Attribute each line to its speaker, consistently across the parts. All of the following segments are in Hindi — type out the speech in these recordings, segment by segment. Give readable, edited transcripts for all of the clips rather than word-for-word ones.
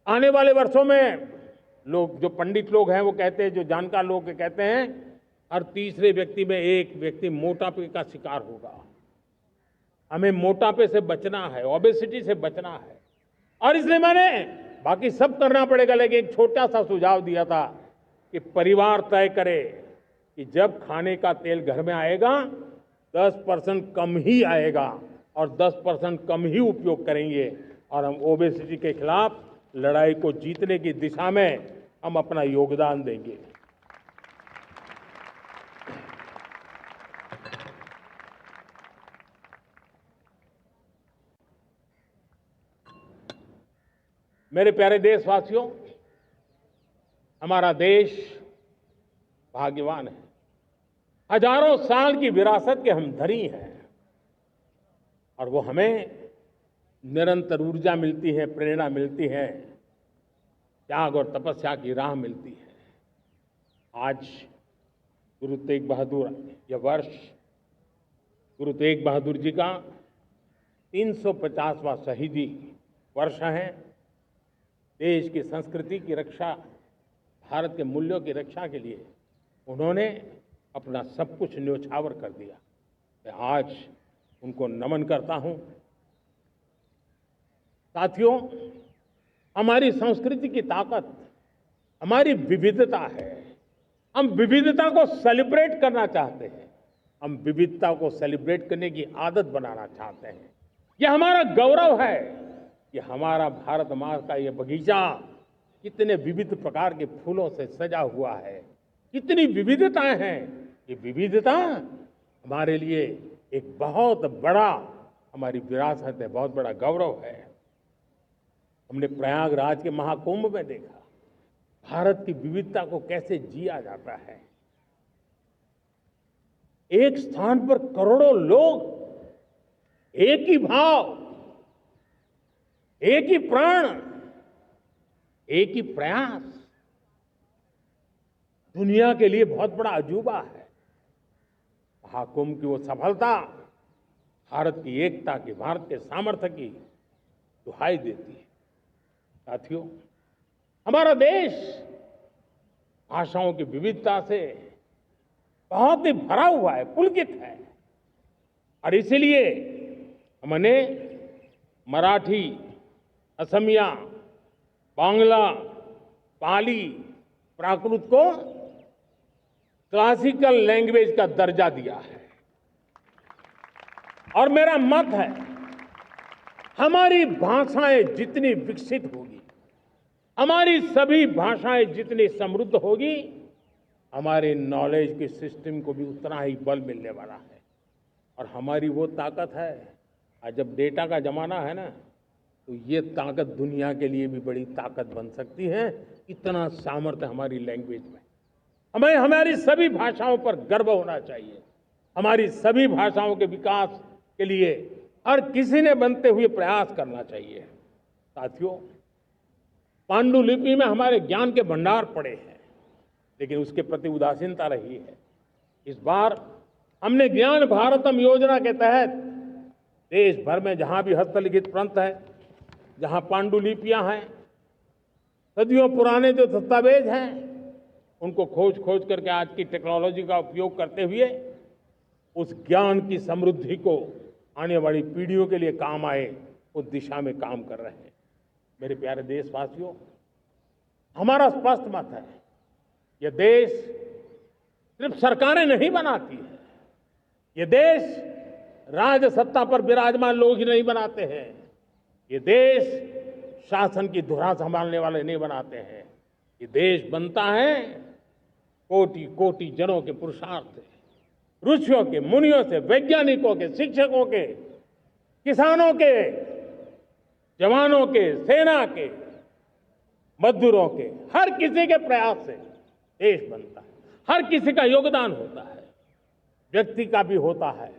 Speaker 1: आने वाले वर्षों में लोग, जो पंडित लोग हैं वो कहते हैं, जो जानकार लोग कहते हैं, हर तीसरे व्यक्ति में एक व्यक्ति मोटापे का शिकार होगा। हमें मोटापे से बचना है, ओबेसिटी से बचना है। और इसलिए मैंने बाकी सब करना पड़ेगा, लेकिन एक छोटा सा सुझाव दिया था कि परिवार तय करे कि जब खाने का तेल घर में आएगा 10% कम ही आएगा और 10% कम ही उपयोग करेंगे, और हम ओबेसिटी के खिलाफ लड़ाई को जीतने की दिशा में हम अपना योगदान देंगे। मेरे प्यारे देशवासियों, हमारा देश भाग्यवान है। हजारों साल की विरासत के हम धनी हैं और वो हमें निरंतर ऊर्जा मिलती है, प्रेरणा मिलती है, त्याग और तपस्या की राह मिलती है। आज गुरु तेग बहादुर, यह वर्ष गुरु तेग बहादुर जी का 350वां शहीदी वर्ष है। देश की संस्कृति की रक्षा, भारत के मूल्यों की रक्षा के लिए उन्होंने अपना सब कुछ न्योछावर कर दिया। मैं आज उनको नमन करता हूं। साथियों, हमारी संस्कृति की ताकत हमारी विविधता है। हम विविधता को सेलिब्रेट करना चाहते हैं। हम विविधता को सेलिब्रेट करने की आदत बनाना चाहते हैं। यह हमारा गौरव है कि हमारा भारत माँ का यह बगीचा कितने विविध प्रकार के फूलों से सजा हुआ है, कितनी विविधताएं हैं। ये विविधता हमारे लिए एक बहुत बड़ा, हमारी विरासत है, बहुत बड़ा गौरव है। हमने प्रयागराज के महाकुंभ में देखा भारत की विविधता को कैसे जिया जाता है। एक स्थान पर करोड़ों लोग, एक ही भाव, एक ही प्राण, एक ही प्रयास, दुनिया के लिए बहुत बड़ा अजूबा है। महाकुंभ की वो सफलता भारत की एकता की, भारत के सामर्थ्य की दुहाई देती है। साथियों, हमारा देश भाषाओं की विविधता से बहुत ही भरा हुआ है, पुलकित है। और इसीलिए हमने मराठी, असमिया, बांग्ला, पाली, प्राकृत को क्लासिकल लैंग्वेज का दर्जा दिया है। और मेरा मत है, हमारी भाषाएं जितनी विकसित होगी, हमारी सभी भाषाएं जितनी समृद्ध होगी, हमारे नॉलेज के सिस्टम को भी उतना ही बल मिलने वाला है। और हमारी वो ताकत है, आज जब डेटा का जमाना है ना, तो ये ताकत दुनिया के लिए भी बड़ी ताकत बन सकती है। इतना सामर्थ्य हमारी लैंग्वेज में। हमें हमारी सभी भाषाओं पर गर्व होना चाहिए। हमारी सभी भाषाओं के विकास के लिए हर किसी ने बनते हुए प्रयास करना चाहिए। साथियों, पांडुलिपि में हमारे ज्ञान के भंडार पड़े हैं, लेकिन उसके प्रति उदासीनता रही है। इस बार हमने ज्ञान भारतम योजना के तहत देश भर में जहां भी हस्तलिखित ग्रंथ है, जहां पांडुलिपियां हैं, सदियों पुराने जो दस्तावेज हैं, उनको खोज खोज करके आज की टेक्नोलॉजी का उपयोग करते हुए उस ज्ञान की समृद्धि को आने वाली पीढ़ियों के लिए काम आए, उस दिशा में काम कर रहे हैं। मेरे प्यारे देशवासियों, हमारा स्पष्ट मत है, यह देश सिर्फ सरकारें नहीं बनाती है, ये देश राजसत्ता पर विराजमान लोग ही नहीं बनाते हैं, ये देश शासन की धुरा संभालने वाले नहीं बनाते हैं। ये देश बनता है कोटि कोटि जनों के पुरुषार्थ से, ऋषियों के, मुनियों से, वैज्ञानिकों के, शिक्षकों के, किसानों के, जवानों के, सेना के, मजदूरों के, हर किसी के प्रयास से देश बनता है। हर किसी का योगदान होता है, व्यक्ति का भी होता है,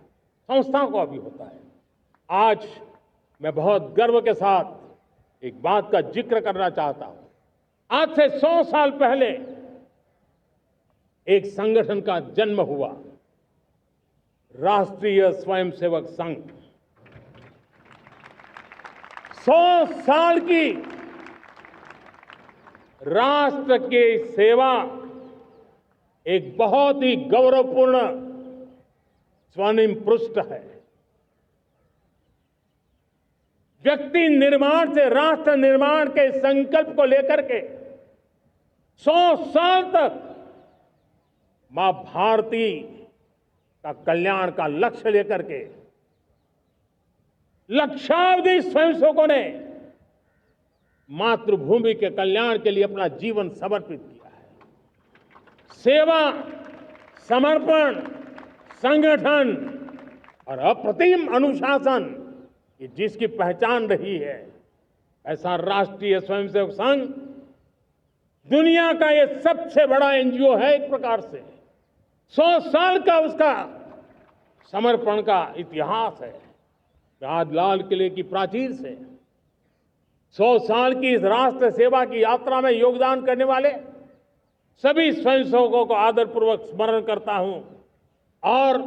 Speaker 1: संस्थाओं का भी होता है। आज मैं बहुत गर्व के साथ एक बात का जिक्र करना चाहता हूं। आज से 100 साल पहले एक संगठन का जन्म हुआ, राष्ट्रीय स्वयंसेवक संघ। 100 साल की राष्ट्र की सेवा एक बहुत ही गौरवपूर्ण स्वर्णिम पृष्ठ है। व्यक्ति निर्माण से राष्ट्र निर्माण के संकल्प को लेकर के 100 साल तक मां भारती का कल्याण का लक्ष्य लेकर के लक्षावधि स्वयंसेवकों ने मातृभूमि के कल्याण के लिए अपना जीवन समर्पित किया है। सेवा, समर्पण, संगठन और अप्रतिम अनुशासन ये जिसकी पहचान रही है, ऐसा राष्ट्रीय स्वयंसेवक संघ दुनिया का ये सबसे बड़ा एनजीओ है। एक प्रकार से 100 साल का उसका समर्पण का इतिहास है। आज लाल किले की प्राचीर से 100 साल की इस राष्ट्र सेवा की यात्रा में योगदान करने वाले सभी स्वयंसेवकों को आदरपूर्वक स्मरण करता हूं और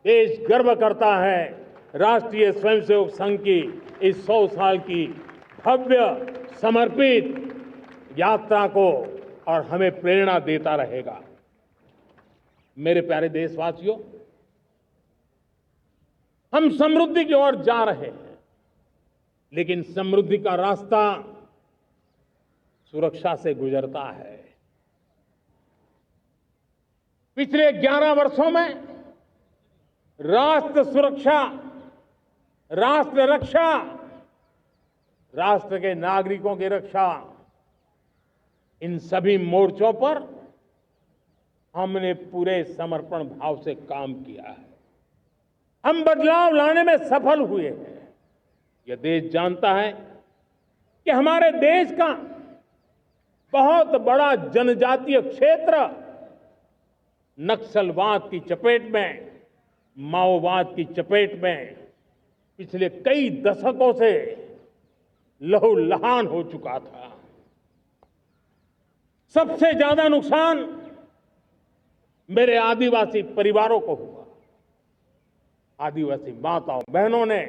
Speaker 1: देश गर्व करता है राष्ट्रीय स्वयंसेवक संघ की इस 100 साल की भव्य समर्पित यात्रा को, और हमें प्रेरणा देता रहेगा। मेरे प्यारे देशवासियों, हम समृद्धि की ओर जा रहे हैं, लेकिन समृद्धि का रास्ता सुरक्षा से गुजरता है। पिछले 11 वर्षों में राष्ट्र सुरक्षा, राष्ट्र रक्षा, राष्ट्र के नागरिकों की रक्षा, इन सभी मोर्चों पर हमने पूरे समर्पण भाव से काम किया है। हम बदलाव लाने में सफल हुए हैं। यह देश जानता है कि हमारे देश का बहुत बड़ा जनजातीय क्षेत्र नक्सलवाद की चपेट में, माओवाद की चपेट में पिछले कई दशकों से लहूलुहान हो चुका था। सबसे ज्यादा नुकसान मेरे आदिवासी परिवारों को हुआ। आदिवासी माताओं बहनों ने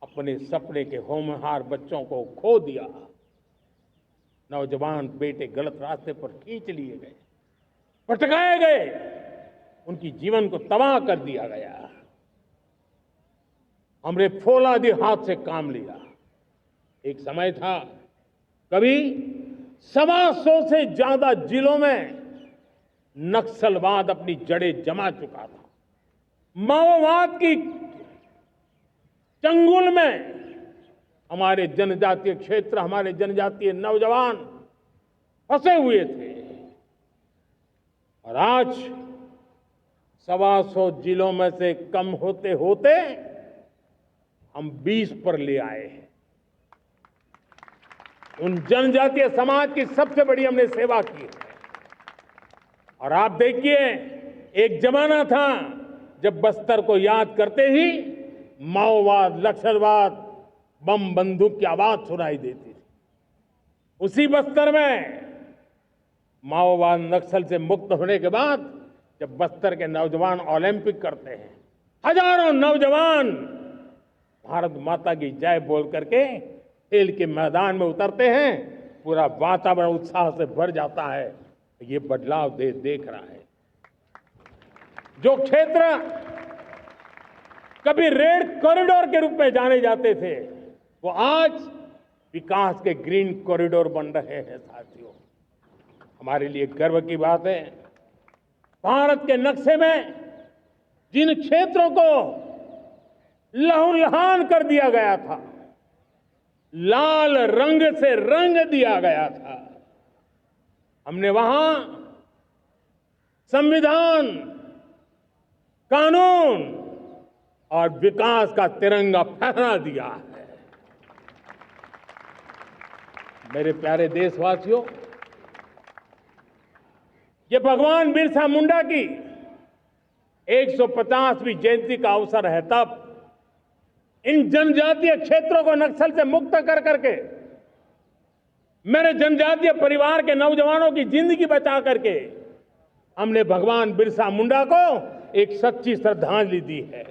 Speaker 1: अपने सपने के होनहार बच्चों को खो दिया। नौजवान बेटे गलत रास्ते पर खींच लिए गए, भटकाए गए, उनकी जीवन को तबाह कर दिया गया। हमने फौलादी हाथ से काम लिया। एक समय था कभी 125 से ज्यादा जिलों में नक्सलवाद अपनी जड़ें जमा चुका था। माओवाद की चंगुल में हमारे जनजातीय क्षेत्र, हमारे जनजातीय नौजवान फंसे हुए थे, और आज 125 जिलों में से कम होते होते हम 20 पर ले आए हैं। उन जनजातीय समाज की सबसे बड़ी हमने सेवा की है। और आप देखिए, एक जमाना था जब बस्तर को याद करते ही माओवाद, नक्सलवाद, बम बंदूक की आवाज सुनाई देती थी। उसी बस्तर में माओवाद नक्सल से मुक्त होने के बाद जब बस्तर के नौजवान ओलंपिक करते हैं, हजारों नौजवान भारत माता की जय बोल करके खेल के मैदान में उतरते हैं, पूरा वातावरण उत्साह से भर जाता है। ये बदलाव देश देख रहा है। जो क्षेत्र कभी रेड कॉरिडोर के रूप में जाने जाते थे, वो आज विकास के ग्रीन कॉरिडोर बन रहे हैं। साथियों, हमारे लिए गर्व की बात है, भारत के नक्शे में जिन क्षेत्रों को लहूलुहान कर दिया गया था, लाल रंग से रंग दिया गया था, हमने वहां संविधान, कानून और विकास का तिरंगा फहरा दिया है। मेरे प्यारे देशवासियों, ये भगवान बिरसा मुंडा की 150वीं जयंती का अवसर है। तब इन जनजातीय क्षेत्रों को नक्सल से मुक्त कर करके मेरे जनजातीय परिवार के नौजवानों की जिंदगी बचा करके हमने भगवान बिरसा मुंडा को एक सच्ची श्रद्धांजलि दी है।